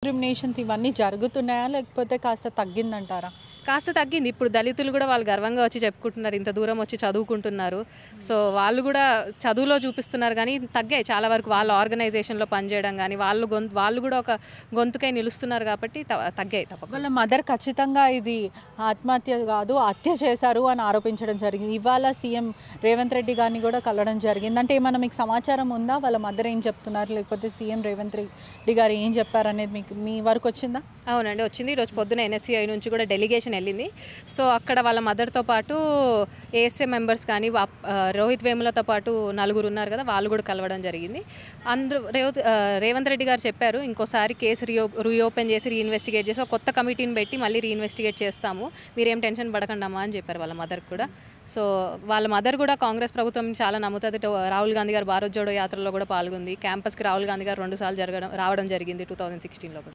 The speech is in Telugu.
డిస్క్రిమినేషన్స్ ఇవన్నీ జరుగుతున్నాయా లేకపోతే కాస్త తగ్గిందంటారా? కాస్త తగ్గింది. ఇప్పుడు దళితులు కూడా వాళ్ళు గర్వంగా వచ్చి చెప్పుకుంటున్నారు, ఇంత దూరం వచ్చి చదువుకుంటున్నారు. సో వాళ్ళు కూడా చదువులో చూపిస్తున్నారు, కానీ తగ్గాయి చాలా వరకు. వాళ్ళ ఆర్గనైజేషన్లో పనిచేయడం కానీ వాళ్ళు కూడా ఒక గొంతుకై నిలుస్తున్నారు కాబట్టి తగ్గాయి తప్పకుండా. వాళ్ళ మదర్ ఖచ్చితంగా ఇది ఆత్మహత్య కాదు, హత్య చేశారు అని ఆరోపించడం జరిగింది. ఇవాళ సీఎం రేవంత్ రెడ్డి గారిని కూడా కలవడం జరిగింది. అంటే ఏమన్నా మీకు సమాచారం ఉందా? వాళ్ళ మదర్ ఏం చెప్తున్నారు, లేకపోతే సీఎం రేవంత్ రెడ్డి గారు ఏం చెప్పారు అనేది మీకు మీ వరకు వచ్చిందా? అవునండి, వచ్చింది. ఈరోజు పొద్దున NSCI నుంచి కూడా డెలిగేషన్ వెళ్ళింది. సో అక్కడ వాళ్ళ మదర్తో పాటు ASA మెంబర్స్ కానీ రోహిత్ వేములతో పాటు నలుగురు ఉన్నారు కదా, వాళ్ళు కూడా కలవడం జరిగింది. అందరూ రేవంత్ రెడ్డి గారు చెప్పారు, ఇంకోసారి కేసు రీఓపెన్ చేసి రీఇన్వెస్టిగేట్ చేసి ఒక కొత్త కమిటీని పెట్టి మళ్ళీ రీఇన్వెస్టిగేట్ చేస్తాము, మీరేం టెన్షన్ పడకండమ్మా అని చెప్పారు వాళ్ళ మదర్ కూడా. సో వాళ్ళ మదర్ కూడా కాంగ్రెస్ ప్రభుత్వం చాలా నమ్ముతుంది. రాహుల్ గాంధీ గారు భారత్ జోడో యాత్రలో కూడా పాల్గొంది. క్యాంపస్కి రాహుల్ గాంధీ గారు 2 సార్లు రావడం జరిగింది 2016లో కూడా.